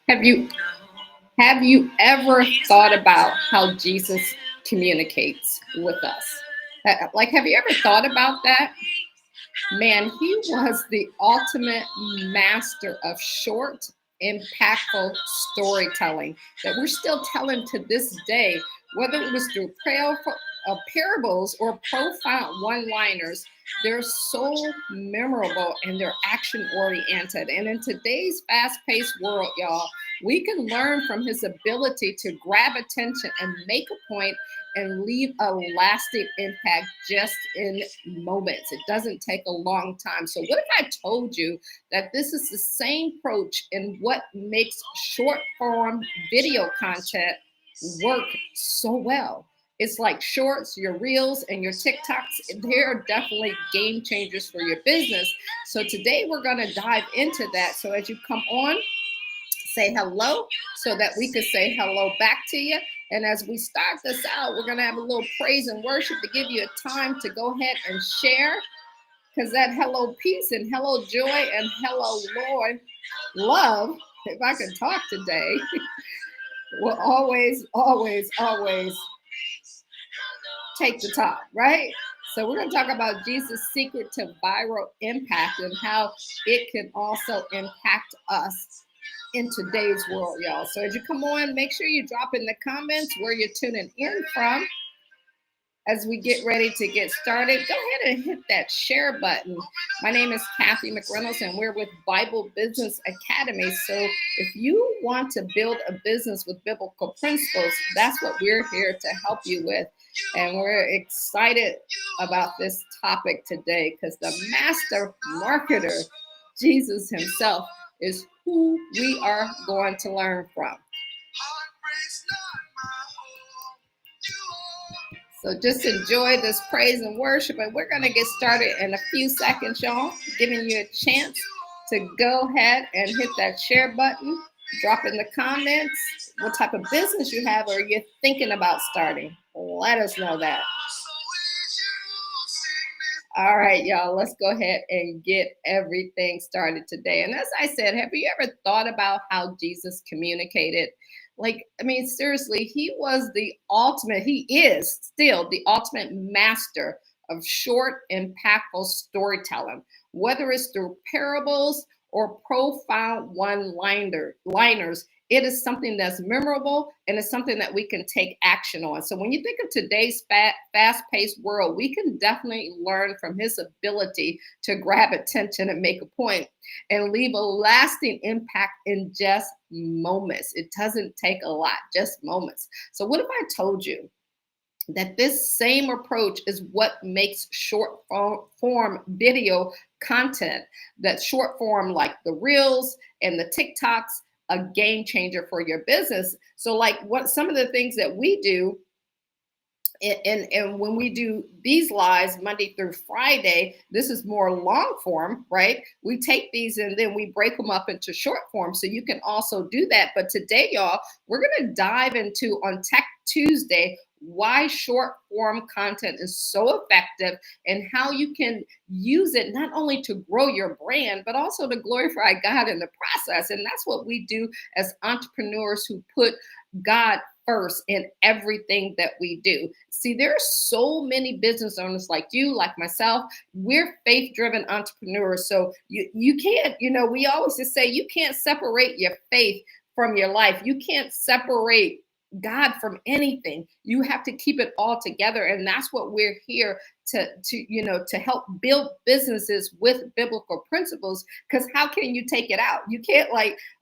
Have you have you ever thought about how Jesus communicates with us? Like, have you ever thought about that? Man, he was the ultimate master of short, impactful storytelling that we're still telling to this day, whether it was through parables or profound one liners. They're so memorable and they're action oriented. And in today's fast paced world, y'all, we can learn from his ability to grab attention and make a point and leave a lasting impact just in moments. It doesn't take a long time. So, what if I told you that this is the same approach in what makes short form video content work so well? It's like shorts, your reels, and your TikToks. They're definitely game changers for your business. So, today we're going to dive into that. So, as you come on, say hello so that we could say hello back to you. And as we start this out, we're going to have a little praise and worship to give you a time to go ahead and share, because that hello peace and hello joy and hello Lord love, if I can talk today, will always, always, always take the top, right? So we're going to talk about Jesus' secret to viral impact and how it can also impact us in today's world, y'all. So as you come on, make sure you drop in the comments where you're tuning in from. As we get ready to get started, go ahead and hit that share button. My name is Cathy McReynolds, and we're with Bible Business Academy. So if you want to build a business with biblical principles, that's what we're here to help you with. And we're excited about this topic today because the master marketer, Jesus himself, is who we are going to learn from. So just enjoy this praise and worship, and we're going to get started in a few seconds, y'all, giving you a chance to go ahead and hit that share button, drop in the comments what type of business you have or you're thinking about starting. Let us know that. All right, y'all, let's go ahead and get everything started today. And as I said, have you ever thought about how Jesus communicated? Like, I mean, seriously, he was the ultimate, he is still the ultimate master of short, impactful storytelling, whether it's through parables or profound liners. It is something that's memorable and it's something that we can take action on. So when you think of today's fast-paced world, we can definitely learn from his ability to grab attention and make a point and leave a lasting impact in just moments. It doesn't take a lot, just moments. So what if I told you that this same approach is what makes short form video content, that short form like the reels and the TikToks, a game changer for your business? So like what some of the things that we do, and when we do these lives Monday through Friday, this is more long form, right? We take these and then we break them up into short form. So you can also do that. But today, y'all, we're going to dive into on Tech Tuesday why short form content is so effective and how you can use it not only to grow your brand, but also to glorify God in the process. And that's what we do as entrepreneurs who put God first in everything that we do. See, there are so many business owners like you, like myself. We're faith-driven entrepreneurs. So you can't, we always just say you can't separate your faith from your life. You can't separate God from anything. You have to keep it all together. And that's what we're here to help build businesses with biblical principles. Because how can you take it out? You can't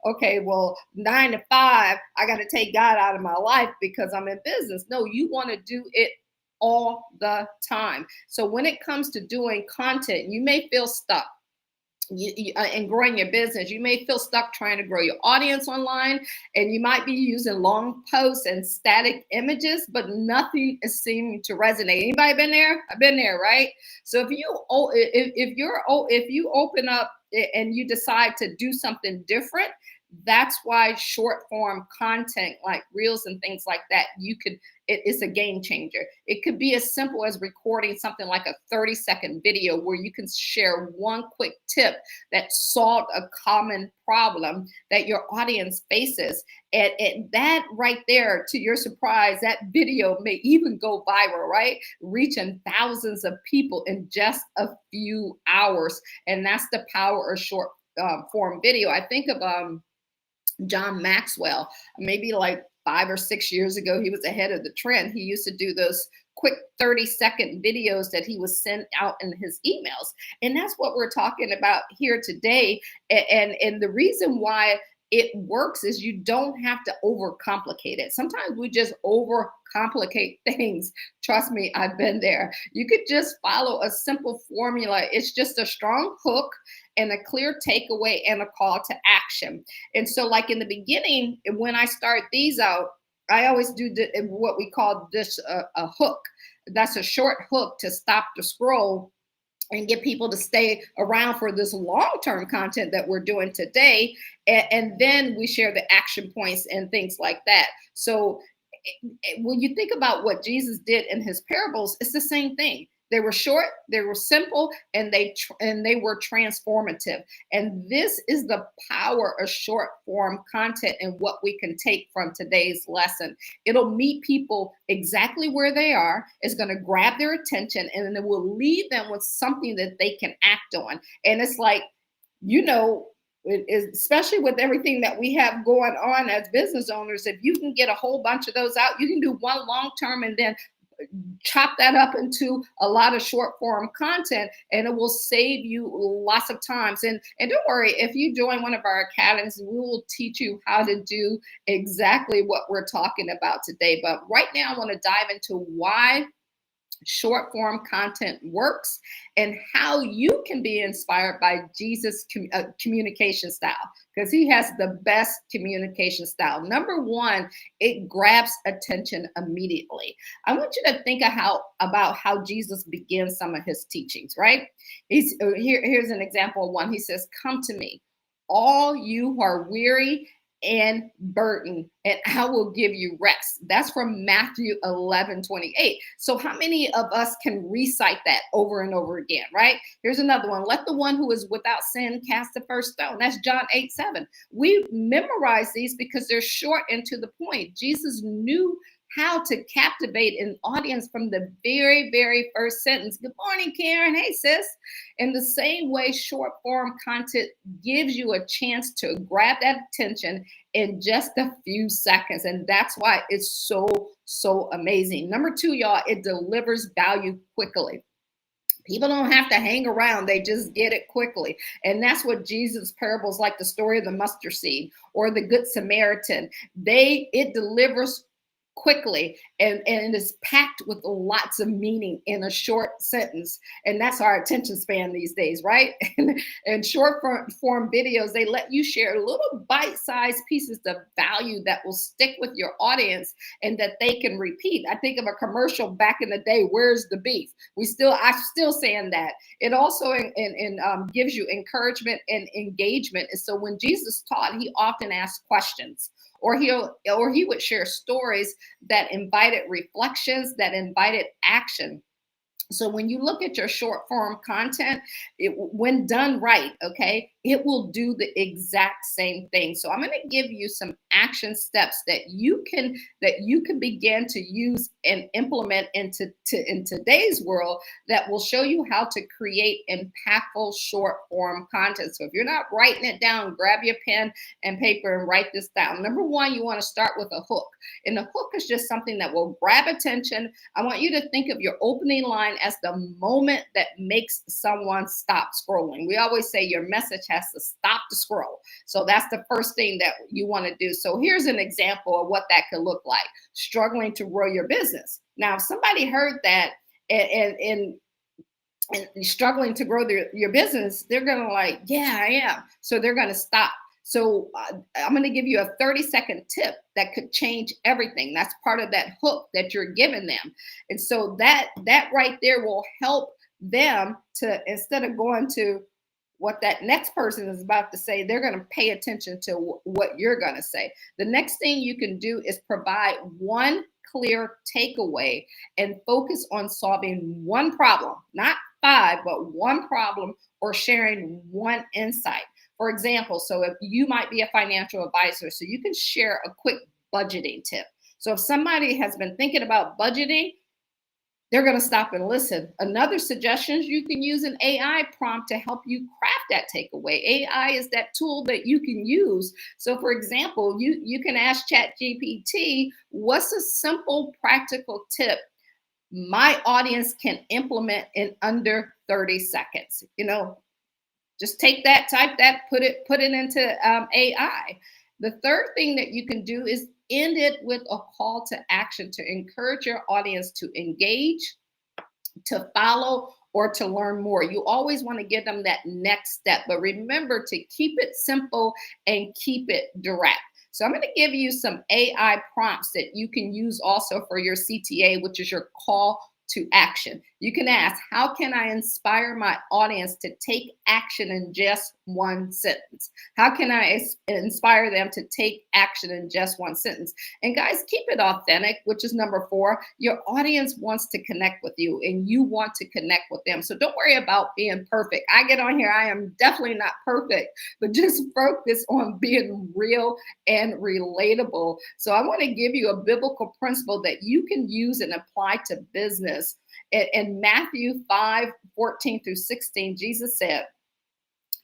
okay, well, 9 to 5, I got to take God out of my life because I'm in business. No, you want to do it all the time. So when it comes to doing content, you may feel stuck. And growing your business, you may feel stuck trying to grow your audience online, and you might be using long posts and static images, but nothing is seeming to resonate. Anybody been there? I've been there, right? So if you open up and you decide to do something different, That's why short form content like reels and things like that, it's a game changer. It could be as simple as recording something like a 30-second video where you can share one quick tip that solved a common problem that your audience faces. And that right there, to your surprise, that video may even go viral, right? Reaching thousands of people in just a few hours. And that's the power of short form video. I think of John Maxwell, maybe like 5 or 6 years ago, he was ahead of the trend. He used to do those quick 30-second videos that he was sent out in his emails. And that's what we're talking about here today. And the reason why it works is you don't have to overcomplicate it. Sometimes we just overcomplicate things. Trust me, I've been there. You could just follow a simple formula. It's just a strong hook and a clear takeaway and a call to action. And so, like in the beginning, when I start these out, I always do what we call this a hook. That's a short hook to stop the scroll and get people to stay around for this long-term content that we're doing today. And then we share the action points and things like that. So when you think about what Jesus did in his parables, it's the same thing. They were short, they were simple, and they were transformative. And this is the power of short form content and what we can take from today's lesson. It'll meet people exactly where they are. It's going to grab their attention, and then it will leave them with something that they can act on. And it's like, you know, especially with everything that we have going on as business owners, if you can get a whole bunch of those out, you can do one long term and then chop that up into a lot of short form content, and it will save you lots of times. And don't worry, if you join one of our academies, we will teach you how to do exactly what we're talking about today. But right now I want to dive into why short form content works and how you can be inspired by Jesus' communication style, because he has the best communication style. Number one, it grabs attention immediately. I want you to think about how Jesus begins some of his teachings, right? Here's an example of one. He says, "Come to me, all you who are weary and burden, and I will give you rest." That's from Matthew 11:28. So how many of us can recite that over and over again, right? Here's another one. "Let the one who is without sin cast the first stone." That's John 8:7. We memorize these because they're short and to the point. Jesus knew how to captivate an audience from the very, very first sentence. "Good morning, Karen. Hey, sis." In the same way, short form content gives you a chance to grab that attention in just a few seconds. And that's why it's so amazing. Number two, y'all, it delivers value quickly. People don't have to hang around, they just get it quickly. And that's what Jesus' parables, like the story of the mustard seed or the Good Samaritan, it delivers quickly, and it is packed with lots of meaning in a short sentence. And that's our attention span these days, right? And short form videos, they let you share little bite-sized pieces of value that will stick with your audience and that they can repeat. I think of a commercial back in the day, "Where's the beef?" I'm still saying that. It also gives you encouragement and engagement. And so when Jesus taught, he often asked questions, or he would share stories that invited reflections, that invited action. So when you look at your short form content, when done right, okay, it will do the exact same thing. So I'm going to give you some action steps that you can begin to use and implement in today's world that will show you how to create impactful short form content. So if you're not writing it down, grab your pen and paper and write this down. Number one, you want to start with a hook. And the hook is just something that will grab attention. I want you to think of your opening line as the moment that makes someone stop scrolling. We always say your message has to stop the scroll. So that's the first thing that you want to do. So here's an example of what that could look like. Struggling to grow your business. Now, if somebody heard that and struggling to grow your business, they're going to like, yeah, I am. So they're going to stop. So I'm going to give you a 30-second tip that could change everything. That's part of that hook that you're giving them. And so that right there will help them to, instead of going to what that next person is about to say, they're going to pay attention to what you're going to say. The next thing you can do is provide one clear takeaway and focus on solving one problem, not five, but one problem, or sharing one insight. For example, so if you might be a financial advisor, so you can share a quick budgeting tip. So if somebody has been thinking about budgeting, they're going to stop and listen. Another suggestion is you can use an AI prompt to help you craft that takeaway. AI is that tool that you can use. So for example, you can ask ChatGPT, what's a simple practical tip my audience can implement in under 30 seconds? Just take that, type that, put it into AI. The third thing that you can do is end it with a call to action to encourage your audience to engage, to follow, or to learn more. You always want to give them that next step, but remember to keep it simple and keep it direct. So I'm going to give you some AI prompts that you can use also for your CTA, which is your call to action. You can ask, how can I inspire my audience to take action in just one sentence? How can I inspire them to take action in just one sentence? And guys, keep it authentic, which is number 4. Your audience wants to connect with you and you want to connect with them. So don't worry about being perfect. I get on here, I am definitely not perfect, but just focus on being real and relatable. So I want to give you a biblical principle that you can use and apply to business. In Matthew 5:14-16, Jesus said,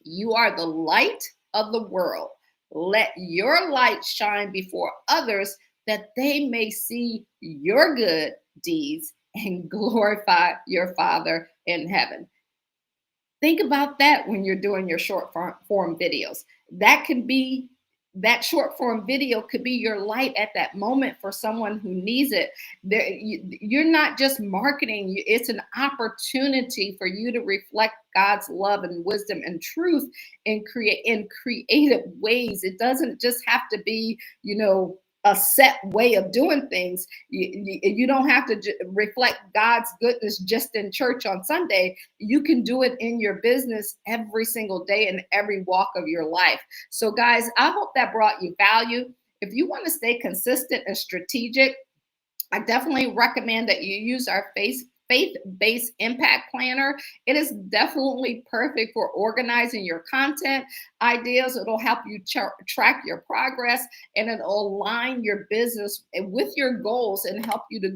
you are the light of the world. Let your light shine before others that they may see your good deeds and glorify your Father in heaven. Think about that when you're doing your short form videos. That short form video could be your light at that moment for someone who needs it. You're not just marketing, it's an opportunity for you to reflect God's love and wisdom and truth in creative ways. It doesn't just have to be, a set way of doing things. You don't have to reflect God's goodness just in church on Sunday. You can do it in your business every single day in every walk of your life. So guys, I hope that brought you value. If you want to stay consistent and strategic, I definitely recommend that you use our faith-based impact planner. It is definitely perfect for organizing your content ideas. It'll help you track your progress, and it'll align your business with your goals and help you to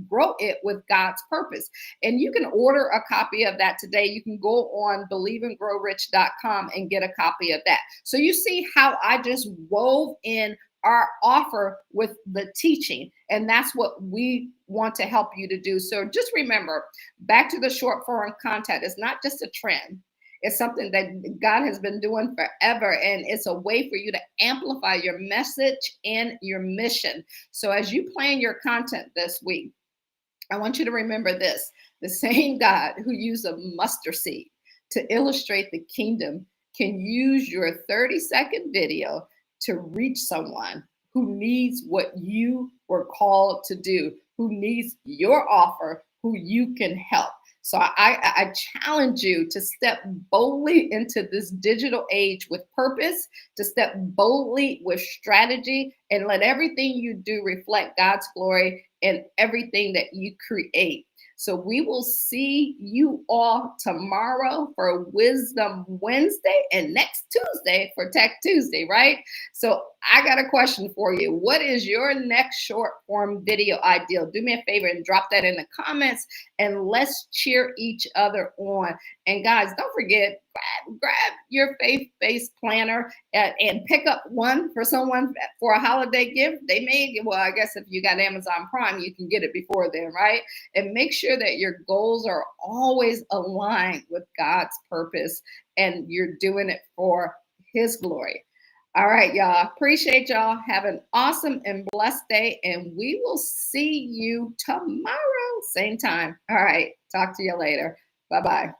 grow it with God's purpose. And you can order a copy of that today. You can go on believeandgrowrich.com and get a copy of that. So you see how I just wove in our offer with the teaching. And that's what we want to help you to do. So just remember, back to the short form content, it's not just a trend. It's something that God has been doing forever. And it's a way for you to amplify your message and your mission. So as you plan your content this week, I want you to remember this: the same God who used a mustard seed to illustrate the kingdom can use your 30-second video to reach someone who needs what you were called to do, who needs your offer, who you can help. So I challenge you to step boldly into this digital age with purpose, to step boldly with strategy, and let everything you do reflect God's glory in everything that you create. So we will see you all tomorrow for Wisdom Wednesday and next Tuesday for Tech Tuesday, right? So I got a question for you. What is your next short form video ideal? Do me a favor and drop that in the comments, and let's cheer each other on. And guys, don't forget, grab your faith-based planner and pick up one for someone for a holiday gift. They may, well, I guess if you got Amazon Prime, you can get it before then, right? And make sure that your goals are always aligned with God's purpose and you're doing it for His glory. All right, y'all. Appreciate y'all. Have an awesome and blessed day, and we will see you tomorrow, same time. All right. Talk to you later. Bye-bye.